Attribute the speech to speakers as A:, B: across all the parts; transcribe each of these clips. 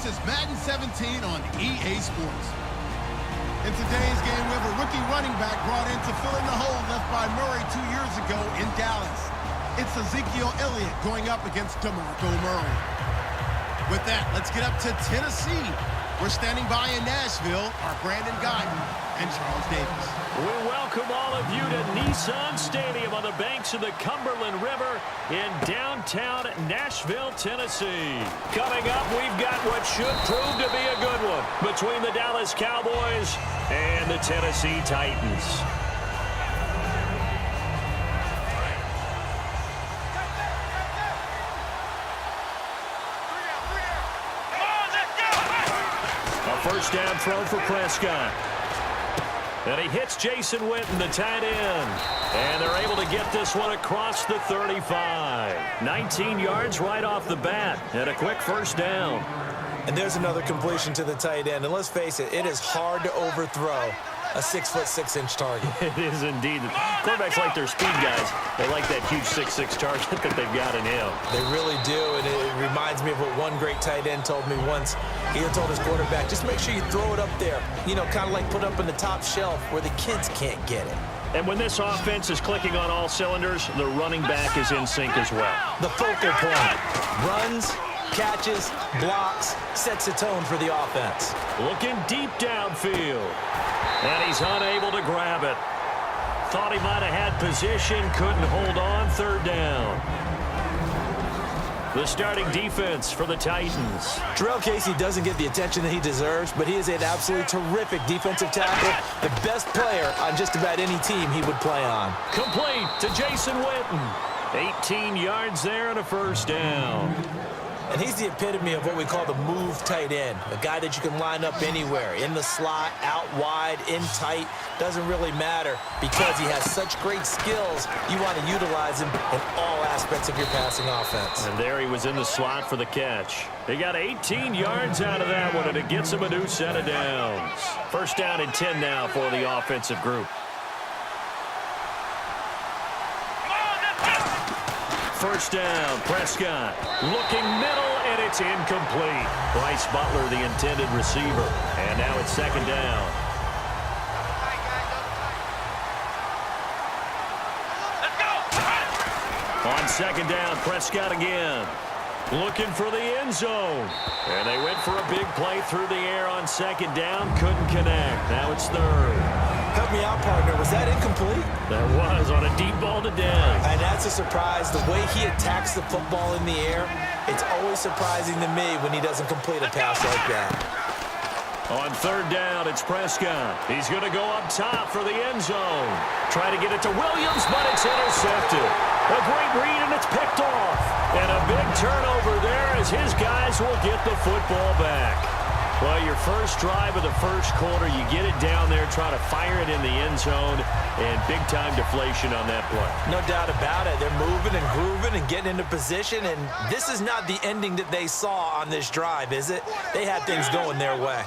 A: This is Madden 17 on EA Sports. In today's game, we have a rookie running back brought in to fill in the hole left by Murray 2 years ago in Dallas. It's Ezekiel Elliott going up against DeMarco Murray. With that, let's get up to Tennessee. We're standing by in Nashville, our Brandon Guyton and Charles Davis.
B: We welcome all of you to Nissan Stadium on the banks of the Cumberland River in downtown Nashville, Tennessee. Coming up, we've got what should prove to be a good one between the Dallas Cowboys and the Tennessee Titans. First down throw for Prescott. And he hits Jason Witten, the tight end. And they're able to get this one across the 35. 19 yards right off the bat. And a quick first down.
C: And there's another completion to the tight end. And let's face it, it is hard to overthrow a 6'6" target.
B: It is indeed. Quarterbacks like their speed guys. They like that huge 6'6" target that they've got in him.
C: They really do, and it reminds me of what one great tight end told me once. He told his quarterback, just make sure you throw it up there. You know, kind of like put up in the top shelf where the kids can't get it.
B: And when this offense is clicking on all cylinders, the running back is in sync as well.
C: The focal point. Runs, catches, blocks, sets a tone for the offense.
B: Looking deep downfield. And he's unable to grab it. Thought he might have had position, couldn't hold on, third down. The starting defense for the Titans.
C: Jarrell Casey doesn't get the attention that he deserves, but he is an absolutely terrific defensive tackle, the best player on just about any team he would play on.
B: Complete to Jason Witten. 18 yards there and a first down.
C: And he's the epitome of what we call the move tight end, a guy that you can line up anywhere, in the slot, out wide, in tight, doesn't really matter because he has such great skills. You want to utilize him in all aspects of your passing offense.
B: And there he was in the slot for the catch. He got 18 yards out of that one, and it gets him a new set of downs. First down and 10 now for the offensive group. First down, Prescott looking middle, and it's incomplete. Bryce Butler, the intended receiver. And now it's second down. Let's go. On second down, Prescott again. Looking for the end zone. And they went for a big play through the air on second down. Couldn't connect. Now it's third.
C: Help me out, partner. Was that incomplete?
B: That was on a deep ball to Dez.
C: And that's a surprise. The way he attacks the football in the air, it's always surprising to me when he doesn't complete a pass like that.
B: On third down, it's Prescott. He's going to go up top for the end zone. Try to get it to Williams, but it's intercepted. A great read, and it's picked off. And a big turnover there as his guys will get the football back. Well, your first drive of the first quarter, you get it down there, try to fire it in the end zone, and big-time deflation on that play.
C: No doubt about it. They're moving and grooving and getting into position, and this is not the ending that they saw on this drive, is it? They had things going their way.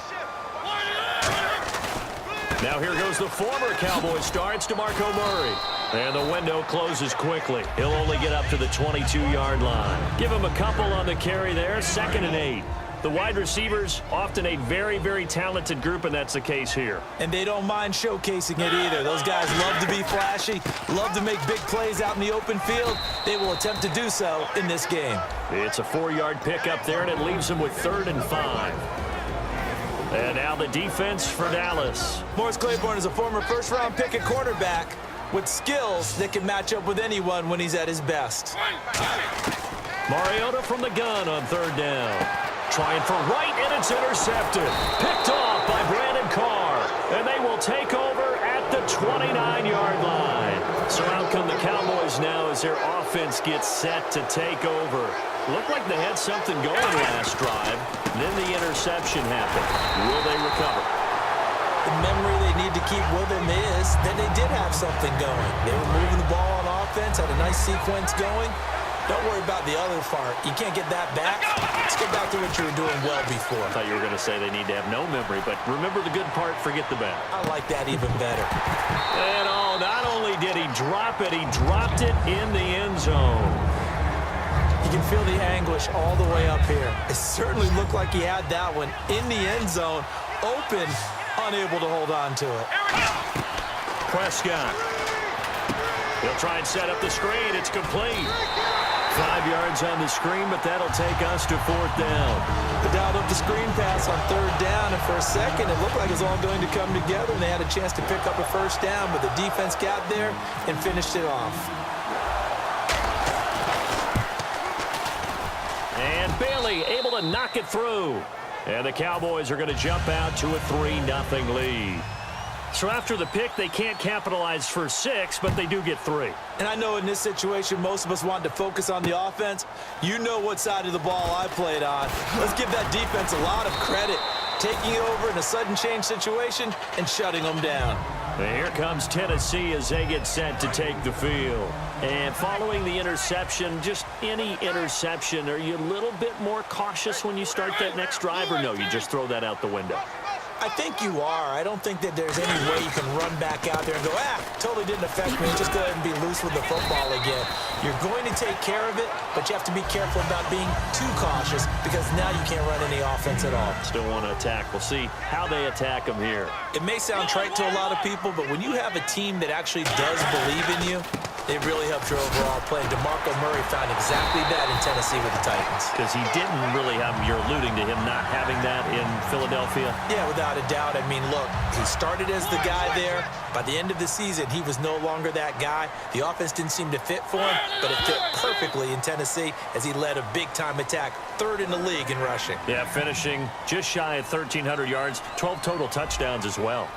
B: Now here goes the former Cowboy star. It's DeMarco Murray. And the window closes quickly. He'll only get up to the 22-yard line. Give him a couple on the carry there, 2nd and 8. The wide receivers, often a very, very talented group, and that's the case here.
C: And they don't mind showcasing it either. Those guys love to be flashy, love to make big plays out in the open field. They will attempt to do so in this game.
B: It's a 4-yard pickup there, and it leaves them with 3rd and 5. And now the defense for Dallas.
C: Morris Claiborne is a former first-round pick at quarterback with skills that can match up with anyone when he's at his best.
B: Mariota from the gun on 3rd down. Trying for right, and it's intercepted. Picked off by Brandon Carr. And they will take over at the 29-yard line. So out come the Cowboys now as their offense gets set to take over. Looked like they had something going last drive. Then the interception happened. Will they recover?
C: The memory they need to keep with them is that they did have something going. They were moving the ball on offense, had a nice sequence going. Don't worry about the other part. You can't get that back. Let's get back to what you were doing well before.
B: I thought you were going to say they need to have no memory, but remember the good part, forget the bad.
C: I like that even better.
B: And not only did he drop it, he dropped it in the end zone.
C: You can feel the anguish all the way up here. It certainly looked like he had that one in the end zone, open, unable to hold on to it.
B: Prescott. He'll try and set up the screen. It's complete. 5 yards on the screen, but that'll take us to 4th down.
C: The dialed up the screen pass on 3rd down, and for a second, it looked like it was all going to come together, and they had a chance to pick up a 1st down, but the defense got there and finished it off.
B: And Bailey able to knock it through. And the Cowboys are going to jump out to a 3-0 lead. So after the pick, they can't capitalize for 6, but they do get 3.
C: And I know in this situation, most of us want to focus on the offense. You know what side of the ball I played on. Let's give that defense a lot of credit, taking it over in a sudden change situation and shutting them down.
B: And here comes Tennessee as they get set to take the field. And following the interception, just any interception, are you a little bit more cautious when you start that next drive, or no, you just throw that out the window?
C: I think you are. I don't think that there's any way you can run back out there and go, totally didn't affect me. Just go ahead and be loose with the football again. You're going to take care of it, but you have to be careful about being too cautious because now you can't run any offense at all.
B: Still want to attack. We'll see how they attack them here.
C: It may sound trite to a lot of people, but when you have a team that actually does believe in you, it really helps your overall play. DeMarco Murray found exactly that in Tennessee with the Titans.
B: Because he didn't really have, you're alluding to him not having that in Philadelphia?
C: Yeah, without a doubt. I mean, look, he started as the guy there. By the end of the season, he was no longer that guy. The offense didn't seem to fit for him, but it fit perfectly in Tennessee as he led a big-time attack, 3rd in the league in rushing.
B: Yeah, finishing just shy of 1,300 yards, 12 total touchdowns as well.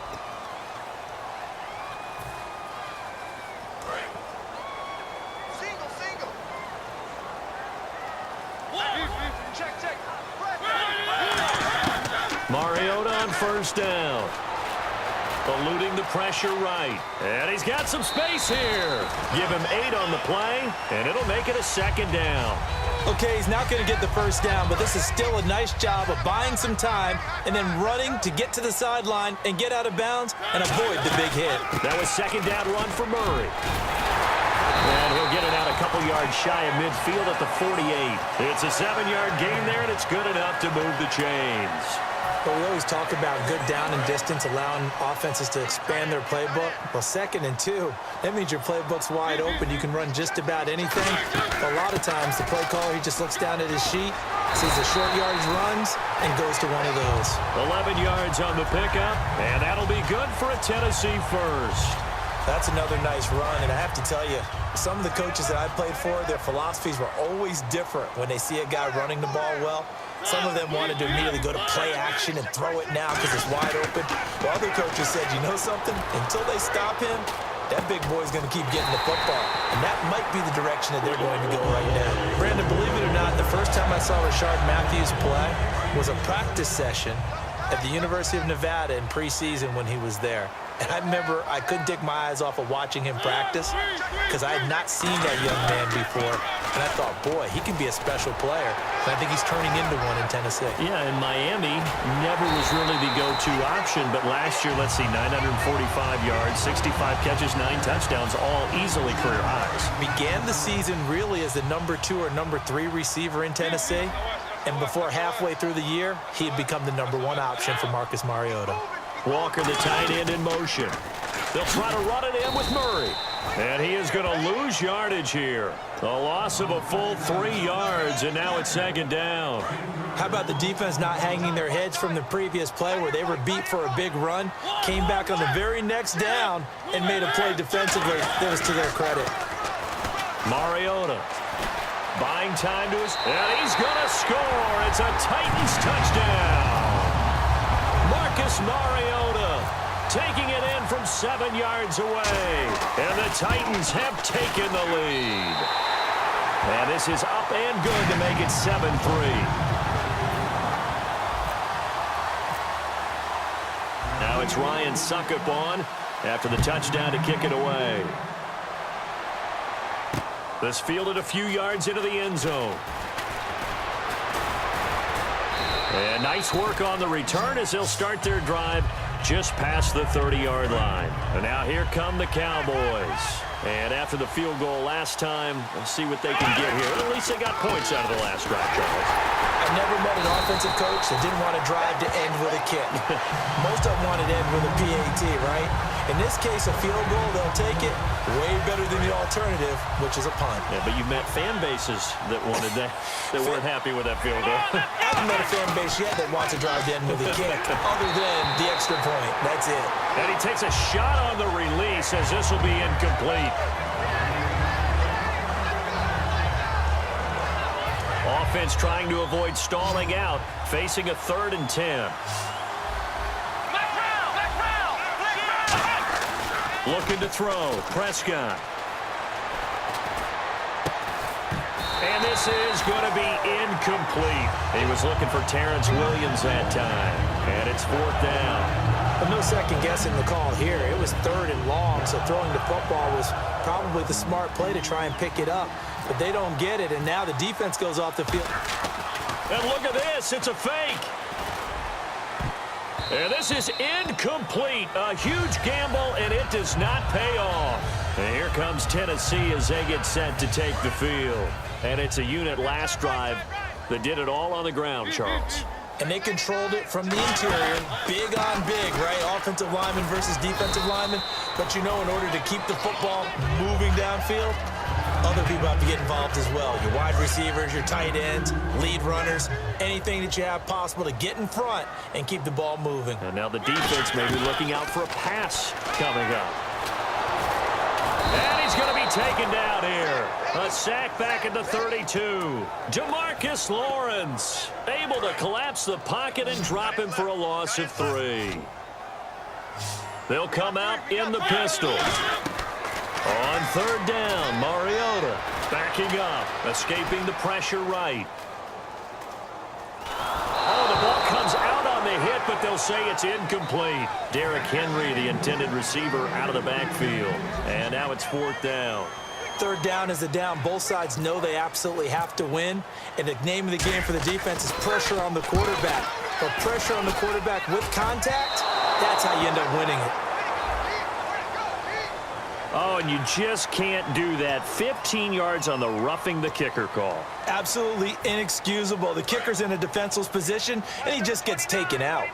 B: Mariota on 1st down. Eluding the pressure right. And he's got some space here. Give him 8 on the play, and it'll make it a 2nd down.
C: Okay, he's not going to get the 1st down, but this is still a nice job of buying some time and then running to get to the sideline and get out of bounds and avoid the big hit.
B: That was 2nd down run for Murray. And he'll get it out a couple yards shy of midfield at the 48. It's a 7-yard gain there, and it's good enough to move the chains.
C: But we always talk about good down and distance, allowing offenses to expand their playbook. Well, 2nd and 2, that means your playbook's wide open. You can run just about anything. But a lot of times, the play caller, he just looks down at his sheet, sees the short yardage runs, and goes to one of those.
B: 11 yards on the pickup, and that'll be good for a Tennessee 1st.
C: That's another nice run, and I have to tell you, some of the coaches that I played for, their philosophies were always different when they see a guy running the ball well. Some of them wanted to immediately go to play action and throw it now because it's wide open. While other coaches said, you know something? Until they stop him, that big boy's going to keep getting the football. And that might be the direction that they're going to go right now. Brandon, believe it or not, the first time I saw Rashard Matthews play was a practice session at the University of Nevada in preseason when he was there. And I remember I couldn't take my eyes off of watching him practice because I had not seen that young man before. And I thought, boy, he can be a special player. And I think he's turning into one in Tennessee.
B: Yeah, and Miami never was really the go-to option. But last year, let's see, 945 yards, 65 catches, 9 touchdowns, all easily career highs.
C: Began the season really as the number 2 or number 3 receiver in Tennessee. And before halfway through the year, he had become the number 1 option for Marcus Mariota.
B: Walker, the tight end, in motion. They'll try to run it in with Murray. And he is going to lose yardage here. A loss of a full 3 yards, and now it's 2nd down.
C: How about the defense not hanging their heads from the previous play where they were beat for a big run, came back on the very next down, and made a play defensively that was to their credit.
B: Mariota buying time to his, and he's going to score. It's a Titans touchdown. Marcus Mariota taking it in from 7 yards away. And the Titans have taken the lead. And this is up and good to make it 7-3. Now it's Ryan Suckup on after the touchdown to kick it away. This fielded a few yards into the end zone. And nice work on the return as they'll start their drive just past the 30-yard line. And now here come the Cowboys. And after the field goal last time, let's see what they can get here. At least they got points out of the last drive, Charles.
C: I never met an offensive coach that didn't want to drive to end with a kick. Most of them wanted to end with a PAT, right? In this case, a field goal, they'll take it. Way better than the alternative, which is a punt.
B: Yeah, but you've met fan bases that wanted that, that weren't happy with that field goal.
C: I haven't met a fan base yet that wants to drive to end with a kick, other than the extra point. That's it.
B: And he takes a shot on the release as this will be incomplete. Offense trying to avoid stalling out, facing a 3rd and 10. Looking to throw, Prescott. And this is going to be incomplete. He was looking for Terrence Williams that time. And it's 4th down.
C: But no second guessing the call here. It was 3rd and long, so throwing the football was probably the smart play to try and pick it up. But they don't get it, and now the defense goes off the field.
B: And look at this. It's a fake. And this is incomplete. A huge gamble, and it does not pay off. And here comes Tennessee as they get set to take the field. And it's a unit last drive that did it all on the ground, Charles.
C: And they controlled it from the interior, big on big, right? Offensive lineman versus defensive lineman. But you know, in order to keep the football moving downfield, other people have to get involved as well. Your wide receivers, your tight ends, lead runners, anything that you have possible to get in front and keep the ball moving.
B: And now the defense may be looking out for a pass coming up. And he's going to be taken down here. A sack back at the 32. Demarcus Lawrence able to collapse the pocket and drop him for a loss of 3. They'll come out in the pistol. On 3rd down, Mariota backing up, escaping the pressure right. Oh, the ball comes out on the hit, but they'll say it's incomplete. Derrick Henry, the intended receiver, out of the backfield. And now it's 4th down.
C: 3rd down is the down. Both sides know they absolutely have to win. And the name of the game for the defense is pressure on the quarterback. But pressure on the quarterback with contact, that's how you end up winning it.
B: Oh, and you just can't do that. 15 yards on the roughing the kicker call.
C: Absolutely inexcusable. The kicker's in a defenseless position, and he just gets taken out.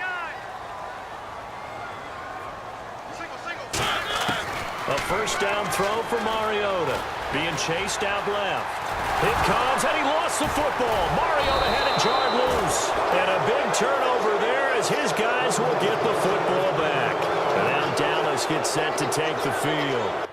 B: A 1st down throw for Mariota. Being chased out left. It comes, and he lost the football. Mariota had it jarred loose. And a big turnover there as his guys will get the football back. And now Dallas gets set to take the field.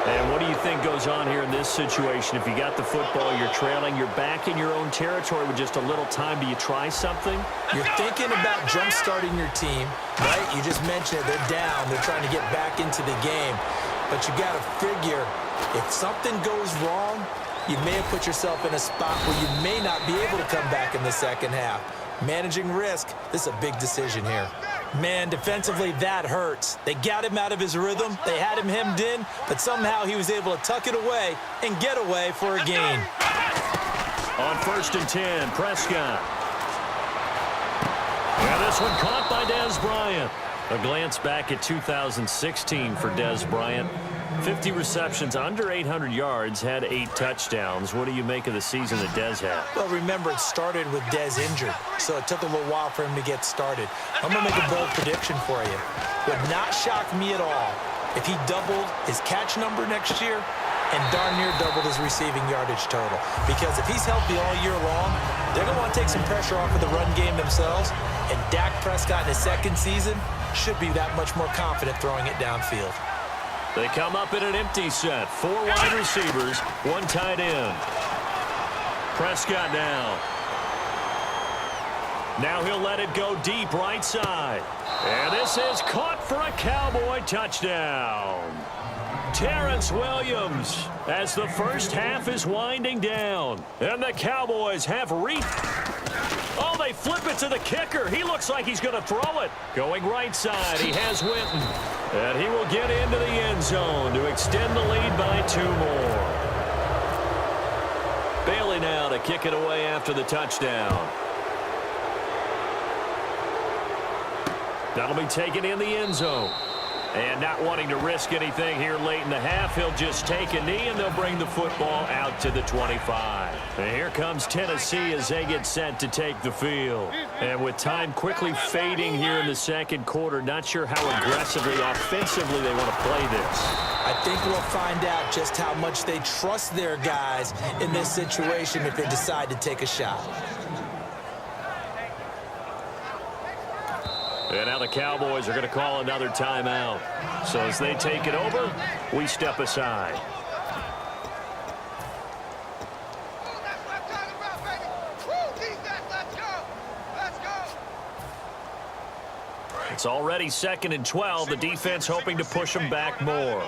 B: And what do you think goes on here in this situation? If you got the football, you're trailing, you're back in your own territory with just a little time. Do you try something?
C: You're thinking about jump-starting your team, right? You just mentioned it. They're down. They're trying to get back into the game. But you got to figure, if something goes wrong, you may have put yourself in a spot where you may not be able to come back in the second half. Managing risk, this is a big decision here. Man, defensively, that hurts. They got him out of his rhythm. They had him hemmed in, but somehow he was able to tuck it away and get away for a gain.
B: On 1st and 10, Prescott. And this one caught by Dez Bryant. A glance back at 2016 for Dez Bryant. 50 receptions, under 800 yards, had 8 touchdowns. What do you make of the season that Dez had?
C: Well, remember, it started with Dez injured, so it took a little while for him to get started. I'm going to make a bold prediction for you. Would not shock me at all if he doubled his catch number next year and darn near doubled his receiving yardage total. Because if he's healthy all year long, they're going to want to take some pressure off of the run game themselves, and Dak Prescott in his second season should be that much more confident throwing it downfield.
B: They come up in an empty set. 4 wide receivers, 1 tight end. Prescott now. Now he'll let it go deep right side. And this is caught for a Cowboy touchdown. Terrence Williams as the first half is winding down. And the Cowboys have Oh, they flip it to the kicker. He looks like he's going to throw it. Going right side, he has Winton. And he will get into the end zone to extend the lead by 2 more. Bailey now to kick it away after the touchdown. That'll be taken in the end zone. And not wanting to risk anything here late in the half, he'll just take a knee and they'll bring the football out to the 25. And here comes Tennessee as they get set to take the field. And with time quickly fading here in the second quarter, not sure how aggressively, offensively they want to play this.
C: I think we'll find out just how much they trust their guys in this situation if they decide to take a shot.
B: And now the Cowboys are going to call another timeout. So as they take it over, we step aside. It's already 2nd and 12. The defense hoping to push them back more.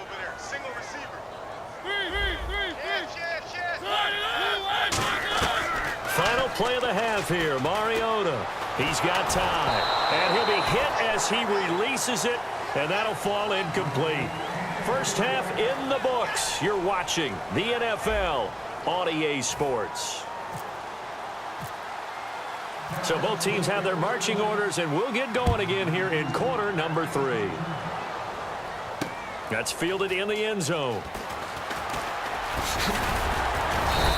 B: Final play of the half here, Mariota. He's got time, and he'll be hit as he releases it, and that'll fall incomplete. First half in the books. You're watching the NFL on EA Sports. So both teams have their marching orders, and we'll get going again here in quarter number 3. That's fielded in the end zone.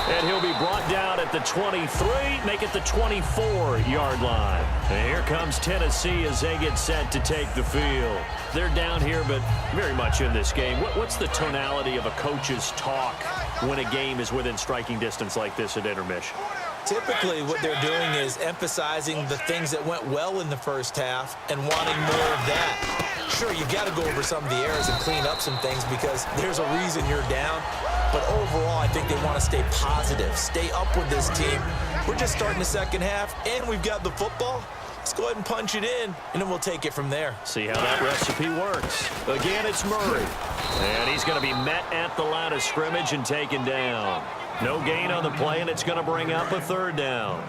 B: And he'll be brought down at the 23, make it the 24-yard line. And here comes Tennessee as they get set to take the field. They're down here, but very much in this game. What's the tonality of a coach's talk when a game is within striking distance like this at intermission?
C: Typically, what they're doing is emphasizing the things that went well in the first half and wanting more of that. Sure, you've got to go over some of the errors and clean up some things because there's a reason you're down. But overall, I think they want to stay positive, stay up with this team. We're just starting the second half, and we've got the football. Let's go ahead and punch it in, and then we'll take it from there.
B: See how that recipe works. Again, it's Murray. And he's going to be met at the line of scrimmage and taken down. No gain on the play, and it's going to bring up a 3rd down.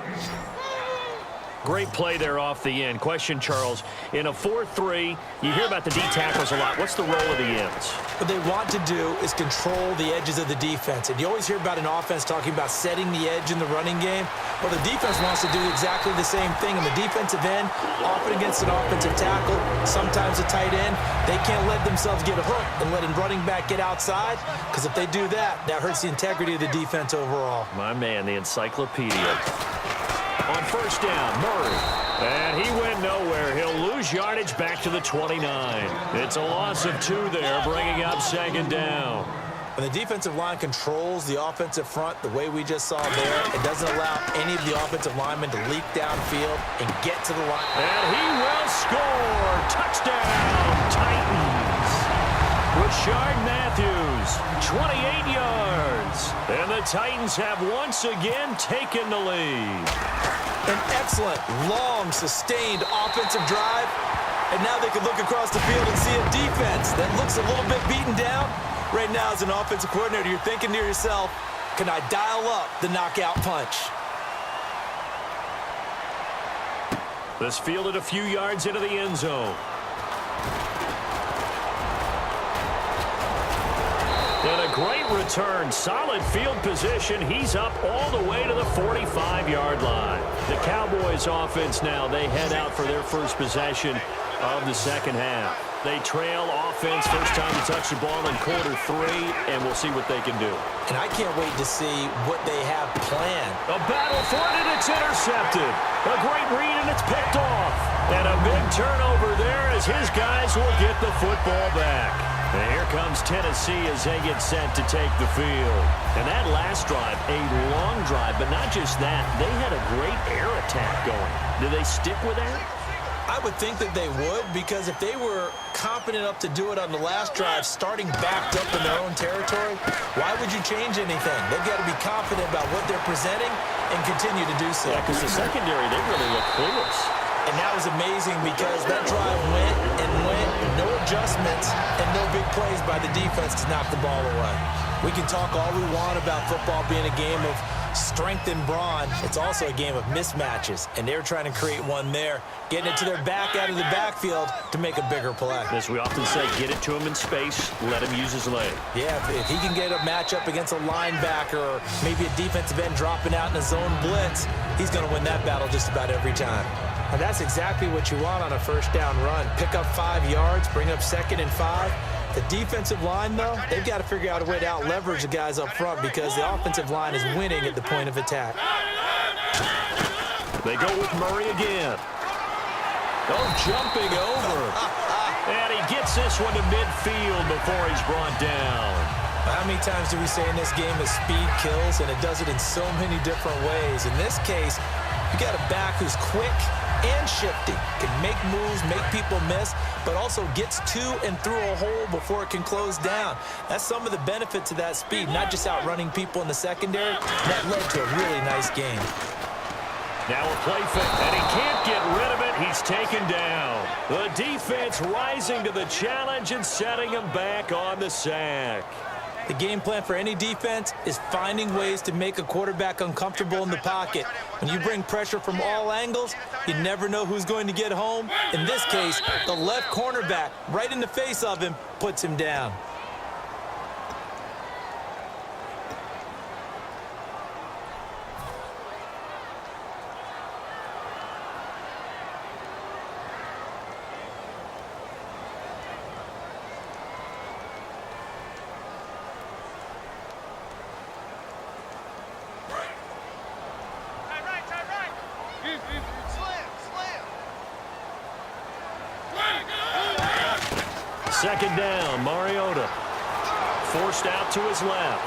B: Great play there off the end. Question, Charles, in a 4-3, you hear about the D tackles a lot. What's the role of the ends?
C: What they want to do is control the edges of the defense. And you always hear about an offense talking about setting the edge in the running game. Well, the defense wants to do exactly the same thing. In the defensive end, often against an offensive tackle, sometimes a tight end, they can't let themselves get a hook and let a running back get outside. Because if they do that, that hurts the integrity of the defense overall.
B: My man, the encyclopedia. On 1st down, Murray. And he went nowhere. He'll lose yardage back to the 29. It's a loss of 2 there, bringing up 2nd down.
C: When the defensive line controls the offensive front the way we just saw there, it doesn't allow any of the offensive linemen to leak downfield and get to the line.
B: And he will score. Touchdown, Titans. Rashard Matthews, 28 yards. And the Titans have once again taken the lead.
C: An excellent, long, sustained offensive drive. And now they can look across the field and see a defense that looks a little bit beaten down. Right now, as an offensive coordinator, you're thinking to yourself, can I dial up the knockout punch?
B: This fielded a few yards into the end zone. And a great return. Solid field position. He's up all the way to the 45-yard line. The Cowboys offense now, they head out for their first possession of the second half. They trail offense, first time to touch the ball in quarter 3, and we'll see what they can do.
C: And I can't wait to see what they have planned.
B: A battle for it, and it's intercepted. A great read, and it's picked off. And a big turnover there as his guys will get the football back. And here comes Tennessee as they get set to take the field. And that last drive, a long drive, but not just that. They had a great air attack going. Do they stick with that?
C: I would think that they would, because if they were confident enough to do it on the last drive, starting backed up in their own territory, why would you change anything? They've got to be confident about what they're presenting and continue to do so.
B: Yeah, because the secondary, they really look clueless.
C: And that was amazing because that drive went and went, no adjustments, and no big plays by the defense to knock the ball away. We can talk all we want about football being a game of strength and brawn. It's also a game of mismatches, and they're trying to create one there, getting it to their back out of the backfield to make a bigger play.
B: As we often say, get it to him in space, let him use his leg.
C: Yeah, if he can get a matchup against a linebacker or maybe a defensive end dropping out in a zone blitz, he's going to win that battle just about every time. And that's exactly what you want on a first down run. Pick up 5 yards, bring up 2nd and 5. The defensive line, though, they've got to figure out a way to out-leverage the guys up front because the offensive line is winning at the point of attack.
B: They go with Murray again. Oh, jumping over. And he gets this one to midfield before he's brought down.
C: How many times do we say in this game that speed kills, and it does it in so many different ways? In this case, you got a back who's quick and shifty, can make moves, make people miss, but also gets to and through a hole before it can close down. That's some of the benefits of that speed, not just outrunning people in the secondary. That led to a really nice game.
B: Now a play fake, and he can't get rid of it. He's taken down. The defense rising to the challenge and setting him back on the sack.
C: The game plan for any defense is finding ways to make a quarterback uncomfortable in the pocket. When you bring pressure from all angles, you never know who's going to get home. In this case, the left cornerback, right in the face of him, puts him down.
B: Second down, Mariota. Forced out to his left.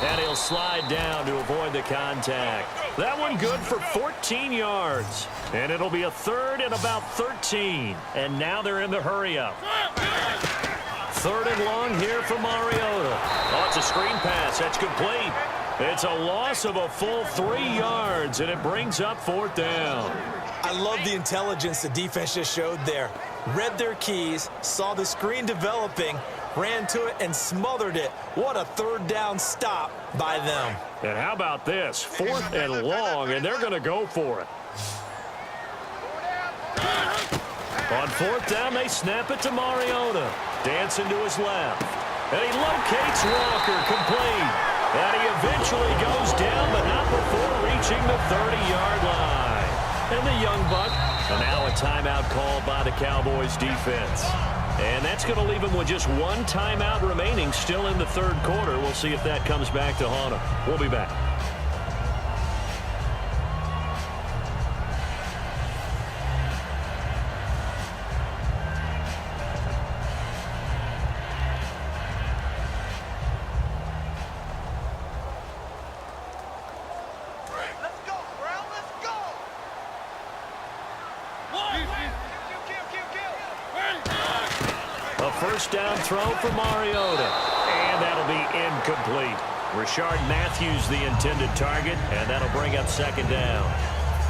B: And he'll slide down to avoid the contact. That one good for 14 yards. And it'll be a 3rd and about 13. And now they're in the hurry-up. 3rd and long here for Mariota. Oh, it's a screen pass. That's complete. It's a loss of a full 3 yards, and it brings up 4th down.
C: I love the intelligence the defense just showed there. Read their keys, saw the screen developing, ran to it, and smothered it. What a 3rd down stop by them.
B: And how about this? 4th and long, and they're going to go for it. On 4th down, they snap it to Mariota. Dancing to his left. And he locates Walker, complete. And he eventually goes down, but not before reaching the 30-yard line. And the young buck, and now a timeout called by the Cowboys defense. And that's going to leave him with just one timeout remaining still in the 3rd quarter. We'll see if that comes back to haunt him. We'll be back. First down throw for Mariota. And that'll be incomplete. Rashard Matthews the intended target, and that'll bring up 2nd down.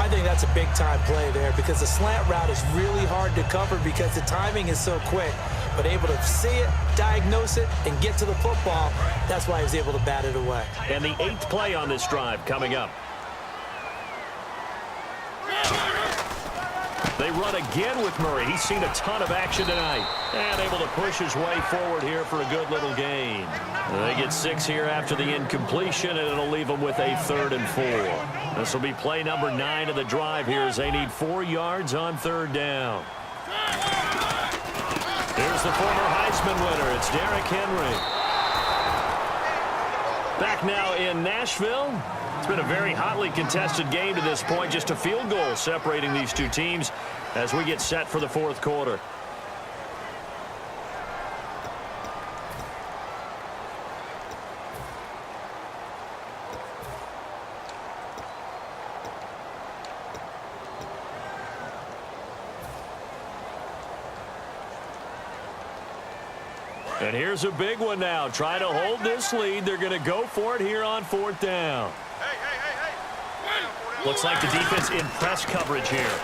C: I think that's a big-time play there because the slant route is really hard to cover because the timing is so quick. But able to see it, diagnose it, and get to the football, that's why he was able to bat it away.
B: And the 8th play on this drive coming up. They run again with Murray. He's seen a ton of action tonight. And able to push his way forward here for a good little gain. They get 6 here after the incompletion, and it'll leave them with a 3rd and 4. This will be play number 9 of the drive here as they need 4 yards on 3rd down. Here's the former Heisman winner. It's Derrick Henry. Back now in Nashville. It's been a very hotly contested game to this point. Just a field goal separating these two teams as we get set for the 4th quarter. And here's a big one now. Trying to hold this lead. They're going to go for it here on 4th down. Looks like the defense in press coverage here.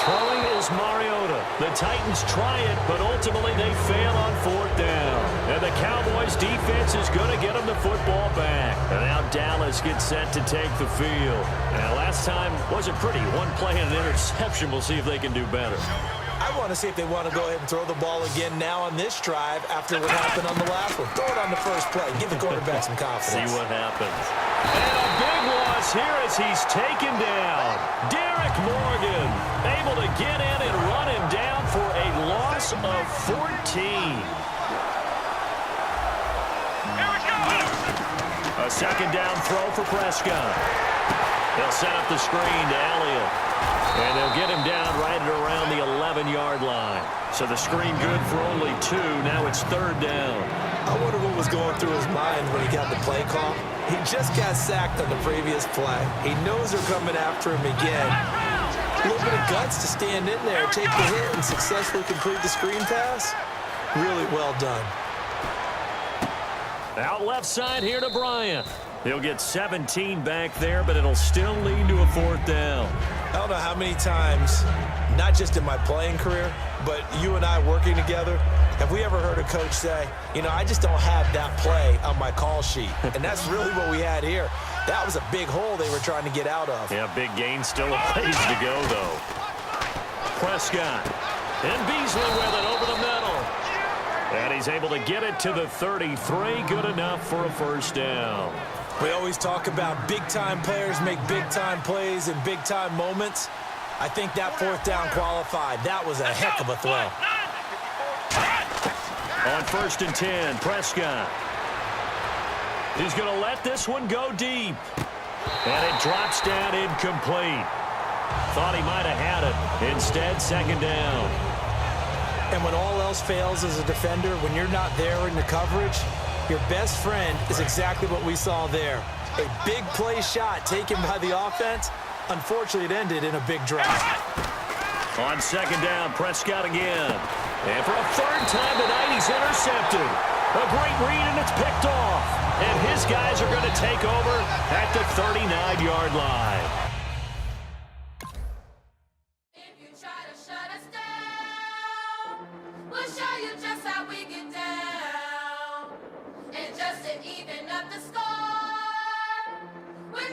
B: Throwing is Mariota. The Titans try it, but ultimately they fail on 4th down. And the Cowboys defense is going to get them the football back. And now Dallas gets set to take the field. Now last time wasn't pretty. One play and an interception. We'll see if they can do better.
C: I want to see if they want to go ahead and throw the ball again now on this drive after what happened on the last one. Throw it on the first play. Give the quarterback some confidence.
B: See what happens. And a big loss here as he's taken down. Derek Morgan able to get in and run him down for a loss of 14. A 2nd down throw for Prescott. They'll set up the screen to Elliott. And they'll get him down right at around the 11-yard line. So the screen good for only 2. Now it's 3rd down.
C: I wonder what was going through his mind when he got the play call. He just got sacked on the previous play. He knows they're coming after him again. A little bit of guts to stand in there, take the hit, and successfully complete the screen pass. Really well done.
B: Out left side here to Bryant. He'll get 17 back there, but it'll still lead to a 4th down.
C: I don't know how many times, not just in my playing career, but you and I working together, have we ever heard a coach say, you know, I just don't have that play on my call sheet. And that's really what we had here. That was a big hole they were trying to get out of.
B: Yeah, big gain, still a ways to go, though. Prescott. And Beasley with it over the middle. And he's able to get it to the 33. Good enough for a 1st down.
C: We always talk about big-time players make big-time plays in big-time moments. I think that 4th down qualified. That was a heck of a throw.
B: On 1st and 10, Prescott. He's going to let this one go deep. And it drops down incomplete. Thought he might have had it. Instead, 2nd down.
C: And when all else fails as a defender, when you're not there in the coverage, your best friend is exactly what we saw there. A big play shot taken by the offense. Unfortunately, it ended in a big drop.
B: On 2nd down, Prescott again. And for a 3rd time tonight, he's intercepted. A great read, and it's picked off. And his guys are going to take over at the 39-yard line.
D: If you try to shut us down, we'll show you just how we get down. And just to even up the score, we're